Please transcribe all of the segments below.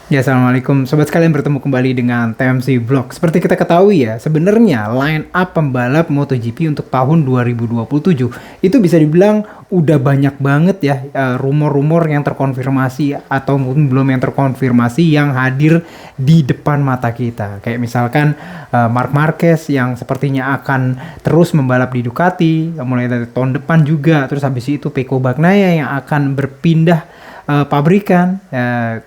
Ya, assalamualaikum sobat sekalian, bertemu kembali dengan TMC Vlog. Seperti kita ketahui ya, sebenarnya line up pembalap MotoGP untuk tahun 2027 itu bisa dibilang udah banyak banget ya, rumor-rumor yang terkonfirmasi atau mungkin belum yang terkonfirmasi yang hadir di depan mata kita. Kayak misalkan Marc Marquez yang sepertinya akan terus membalap di Ducati mulai dari tahun depan juga. Terus habis itu Pecco Bagnaia yang akan berpindah pabrikan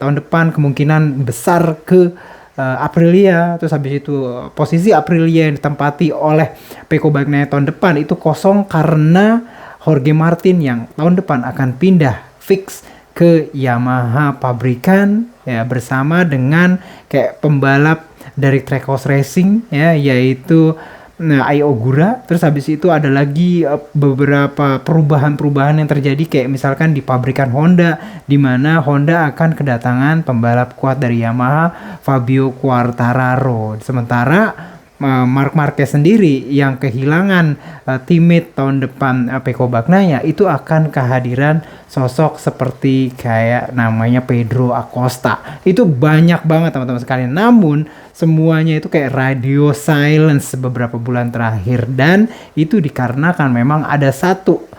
tahun depan kemungkinan besar ke Aprilia. Terus habis itu posisi Aprilia yang ditempati oleh Pecco Bagnaia tahun depan itu kosong karena Jorge Martin yang tahun depan akan pindah fix ke Yamaha pabrikan ya, bersama dengan kayak pembalap dari Trackhouse Racing ya, yaitu Ai Ogura. Terus habis itu ada lagi beberapa perubahan-perubahan yang terjadi kayak misalkan di pabrikan Honda, di mana Honda akan kedatangan pembalap kuat dari Yamaha, Fabio Quartararo. Sementara Marc Marquez sendiri yang kehilangan teammate tahun depan, Pecco Bagnaia, itu akan kehadiran sosok seperti kayak namanya Pedro Acosta. Itu banyak banget teman-teman sekalian. Namun semuanya itu kayak radio silence beberapa bulan terakhir, dan itu dikarenakan memang ada satu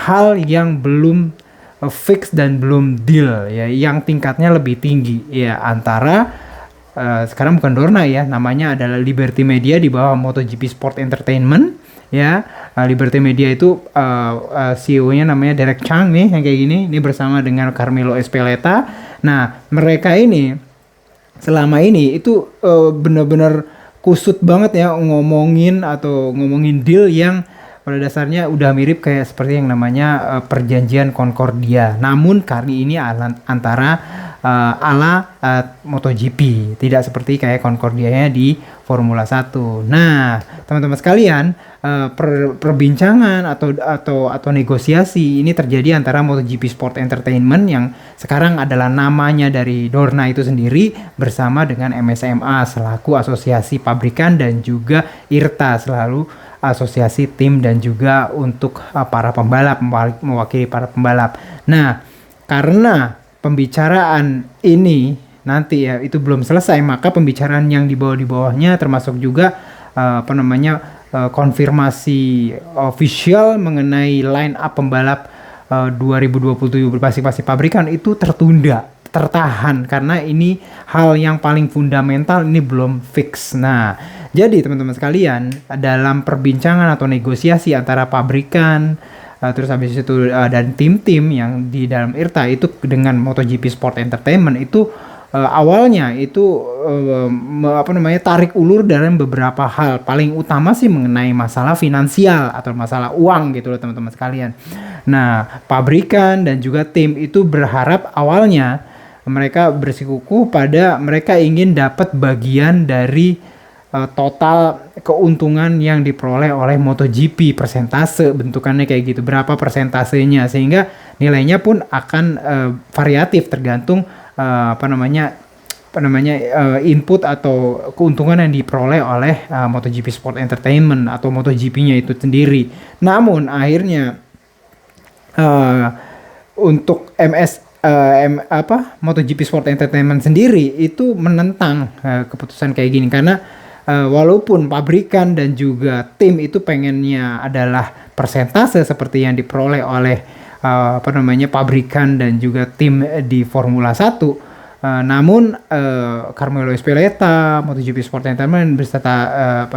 hal yang belum fix dan belum deal ya, yang tingkatnya lebih tinggi ya, antara sekarang bukan Dorna ya, namanya adalah Liberty Media di bawah MotoGP Sport Entertainment ya. Liberty Media itu CEO-nya namanya Derek Chang nih, yang kayak gini, ini bersama dengan Carmelo Espeleta. Nah, mereka ini selama ini itu benar-benar kusut banget ya ngomongin deal yang pada dasarnya udah mirip kayak seperti yang namanya perjanjian Concordia. Namun kali ini antara ala MotoGP, tidak seperti kayak Concordia-nya di Formula 1. Nah, teman-teman sekalian, perbincangan atau negosiasi ini terjadi antara MotoGP Sport Entertainment yang sekarang adalah namanya dari Dorna itu sendiri, bersama dengan MSMA selaku asosiasi pabrikan, dan juga IRTA selalu asosiasi tim dan juga untuk para pembalap, mewakili para pembalap. Nah, karena pembicaraan ini nanti ya itu belum selesai, maka pembicaraan yang di bawahnya termasuk juga konfirmasi official mengenai line up pembalap 2027 masing-masing pabrikan itu tertahan karena ini hal yang paling fundamental, ini belum fix. Nah, jadi teman-teman sekalian, dalam perbincangan atau negosiasi antara pabrikan terus habis itu dan tim-tim yang di dalam IRTA itu dengan MotoGP Sport Entertainment itu awalnya itu tarik ulur dalam beberapa hal. Paling utama sih mengenai masalah finansial atau masalah uang gitu loh teman-teman sekalian. Nah, pabrikan dan juga tim itu berharap awalnya mereka bersikukuh pada mereka ingin dapat bagian dari total keuntungan yang diperoleh oleh MotoGP, persentase bentukannya kayak gitu, berapa persentasenya, sehingga nilainya pun akan variatif tergantung input atau keuntungan yang diperoleh oleh MotoGP Sport Entertainment atau MotoGP-nya itu sendiri. Namun akhirnya untuk MotoGP Sport Entertainment sendiri itu menentang keputusan kayak gini, karena walaupun pabrikan dan juga tim itu pengennya adalah persentase seperti yang diperoleh oleh pabrikan dan juga tim di Formula 1, namun Carmelo Espeleta, MotoGP Sport Entertainment beserta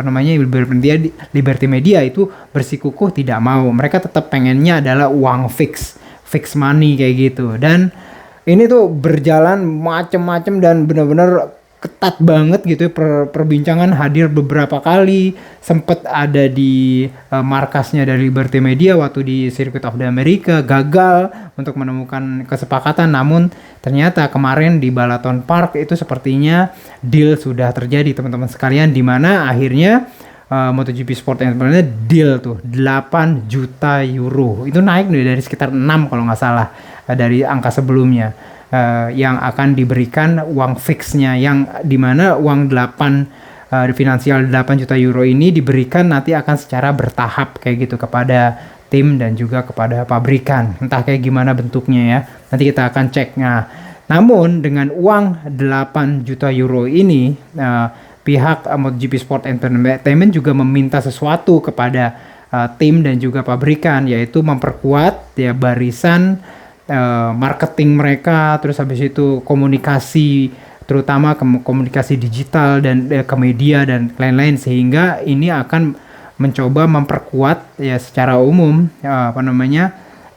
Liberty Media itu bersikukuh tidak mau. Mereka tetap pengennya adalah uang fix money kayak gitu. Dan ini tuh berjalan macem-macem dan benar-benar ketat banget gitu ya, perbincangan hadir beberapa kali, sempat ada di markasnya dari Liberty Media waktu di Circuit of the America, gagal untuk menemukan kesepakatan. Namun ternyata kemarin di Balaton Park itu sepertinya deal sudah terjadi teman-teman sekalian, di mana akhirnya MotoGP Sport Entertainment deal tuh 8 juta euro, itu naik dari sekitar 6 kalau nggak salah dari angka sebelumnya. Yang akan diberikan uang fixnya, yang dimana uang 8 finansial 8 juta euro ini diberikan nanti akan secara bertahap kayak gitu kepada tim dan juga kepada pabrikan, entah kayak gimana bentuknya ya, nanti kita akan cek. Nah, Namun dengan uang 8 juta euro ini, pihak MotoGP Sport Entertainment juga meminta sesuatu kepada tim dan juga pabrikan, yaitu memperkuat ya barisan marketing mereka, terus habis itu komunikasi, terutama komunikasi digital dan ke media dan lain-lain, sehingga ini akan mencoba memperkuat ya secara umum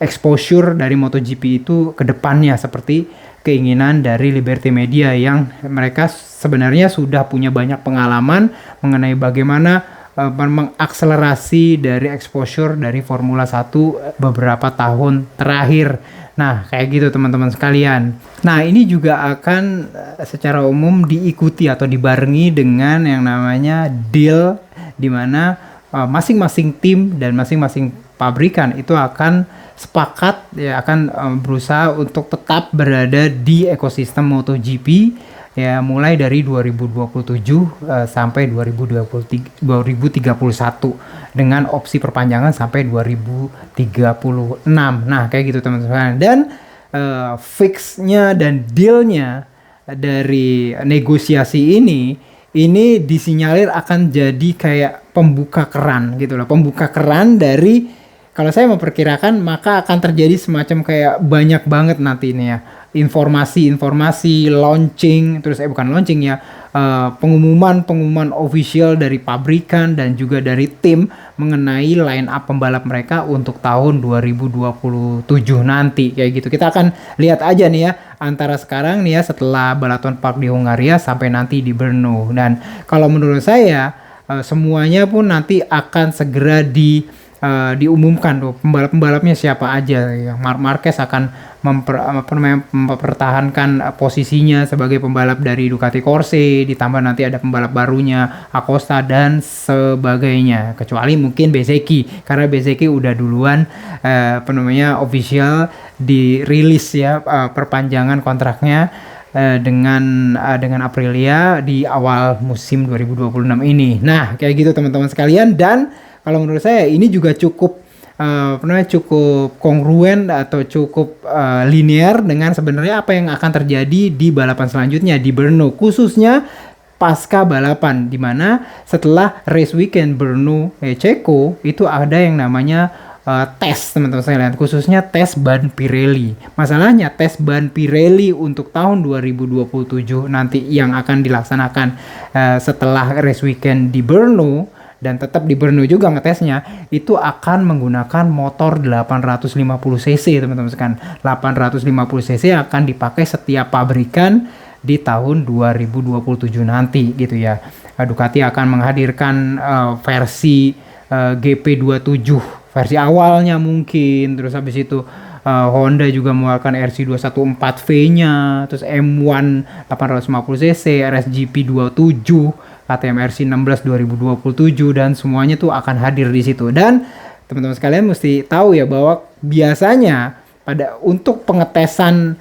exposure dari MotoGP itu ke depannya, seperti keinginan dari Liberty Media yang mereka sebenarnya sudah punya banyak pengalaman mengenai bagaimana mengakselerasi dari exposure dari Formula 1 beberapa tahun terakhir. Nah, kayak gitu teman-teman sekalian. Nah, ini juga akan secara umum diikuti atau dibarengi dengan yang namanya deal, di mana masing-masing tim dan masing-masing pabrikan itu akan sepakat ya akan berusaha untuk tetap berada di ekosistem MotoGP ya mulai dari 2027 sampai 2031 dengan opsi perpanjangan sampai 2036. Nah, kayak gitu teman-teman. Dan fixnya dan dealnya dari negosiasi ini disinyalir akan jadi kayak pembuka keran gitu loh. Pembuka keran dari, kalau saya memperkirakan, maka akan terjadi semacam kayak banyak banget nanti ini ya informasi launching, terus bukan launching ya, pengumuman official dari pabrikan dan juga dari tim mengenai line up pembalap mereka untuk tahun 2027 nanti kayak gitu. Kita akan lihat aja nih ya antara sekarang nih ya setelah Balaton Park di Hungaria sampai nanti di Brno. Dan kalau menurut saya semuanya pun nanti akan segera diumumkan tuh pembalap-pembalapnya siapa aja. Marquez akan mempertahankan posisinya sebagai pembalap dari Ducati Corse, ditambah nanti ada pembalap barunya Acosta dan sebagainya, kecuali mungkin Bezzecchi, karena Bezzecchi udah duluan official dirilis ya perpanjangan kontraknya dengan Aprilia di awal musim 2026 ini. Nah, kayak gitu teman-teman sekalian. Dan kalau menurut saya ini juga cukup cukup kongruen atau cukup linear dengan sebenarnya apa yang akan terjadi di balapan selanjutnya di Brno, khususnya pasca balapan, dimana setelah race weekend Brno Ceko itu ada yang namanya tes teman-teman sekalian, khususnya tes ban Pirelli. Masalahnya tes ban Pirelli untuk tahun 2027 nanti yang akan dilaksanakan setelah race weekend di Brno, dan tetap di Brno juga ngetesnya, itu akan menggunakan motor 850 cc teman-teman sekalian. 850 cc akan dipakai setiap pabrikan di tahun 2027 nanti gitu ya. Ducati akan menghadirkan versi GP27 versi awalnya mungkin, terus habis itu Honda juga mengeluarkan RC214V-nya, terus M1 850cc, RSGP 27, KTM RC16 2027, dan semuanya tuh akan hadir di situ. Dan teman-teman sekalian mesti tahu ya bahwa biasanya untuk pengetesan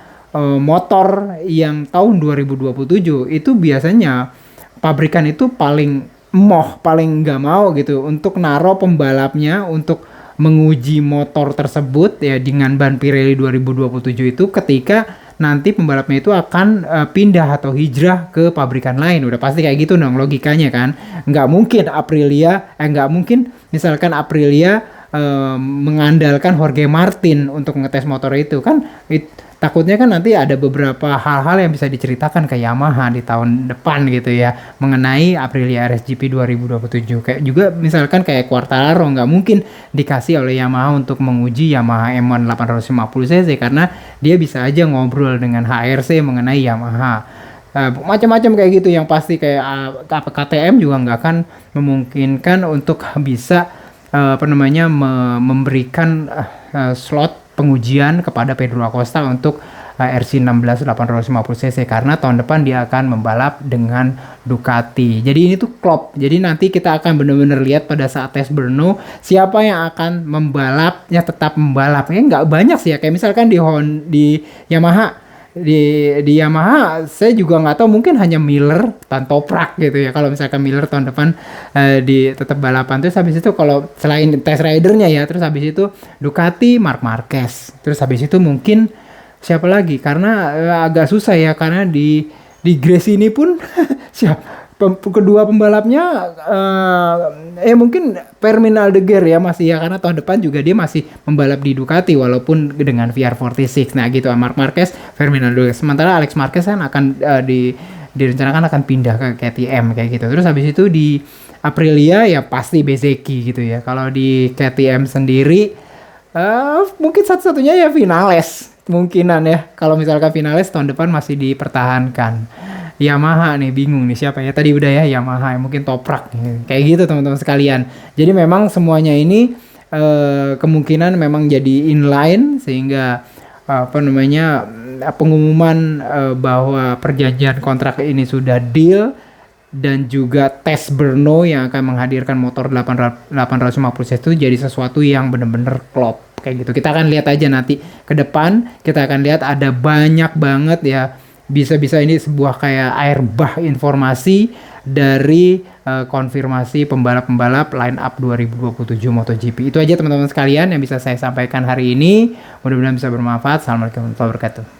motor yang tahun 2027 itu biasanya pabrikan itu paling nggak mau gitu untuk naro pembalapnya untuk menguji motor tersebut ya dengan ban Pirelli 2027 itu ketika nanti pembalapnya itu akan pindah atau hijrah ke pabrikan lain. Udah pasti kayak gitu dong logikanya kan. Nggak mungkin misalkan Aprilia mengandalkan Jorge Martin untuk ngetes motor itu kan. Takutnya kan nanti ada beberapa hal-hal yang bisa diceritakan ke Yamaha di tahun depan gitu ya mengenai Aprilia RSGP 2027. Kayak juga misalkan kayak Quartararo nggak mungkin dikasih oleh Yamaha untuk menguji Yamaha M1 850cc karena dia bisa aja ngobrol dengan HRC mengenai Yamaha. Macam-macam kayak gitu yang pasti kayak KTM juga nggak akan memungkinkan untuk bisa memberikan slot pengujian kepada Pedro Acosta untuk RC16 850cc karena tahun depan dia akan membalap dengan Ducati. Jadi ini tuh klop. Jadi nanti kita akan benar-benar lihat pada saat tes Brno siapa yang akan membalapnya tetap membalap. Nggak banyak sih ya. Kayak misalkan di Yamaha. Di Yamaha saya juga nggak tahu, mungkin hanya Miller dan Toprak gitu ya. Kalau misalkan Miller tahun depan di tetap balapan, terus habis itu kalau selain test ridernya ya, terus habis itu Ducati Marc Marquez, terus habis itu mungkin siapa lagi? Karena agak susah ya, karena di Grace ini pun kedua pembalapnya mungkin Fermin Aldeguer ya masih ya, karena tahun depan juga dia masih membalap di Ducati walaupun dengan VR46. Nah gitu, Marc Marquez, Fermin Aldeguer. Sementara Alex Marquez kan akan direncanakan akan pindah ke KTM kayak gitu. Terus habis itu di Aprilia ya pasti Bezzecchi gitu ya. Kalau di KTM sendiri mungkin satu-satunya ya Vinales kemungkinan ya. Kalau misalkan Vinales tahun depan masih dipertahankan. Yamaha nih bingung nih siapa ya, tadi udah ya Yamaha mungkin Toprak nih. Kayak gitu teman-teman sekalian. Jadi memang semuanya ini kemungkinan memang jadi inline, sehingga pengumuman bahwa perjanjian kontrak ini sudah deal, dan juga tes Brno yang akan menghadirkan motor 850 cc itu jadi sesuatu yang bener-bener klop kayak gitu. Kita akan lihat aja nanti ke depan, kita akan lihat ada banyak banget ya, bisa-bisa ini sebuah kayak air bah informasi dari konfirmasi pembalap-pembalap line up 2027 MotoGP. Itu aja teman-teman sekalian yang bisa saya sampaikan hari ini. Mudah-mudahan bisa bermanfaat. Assalamualaikum warahmatullahi wabarakatuh.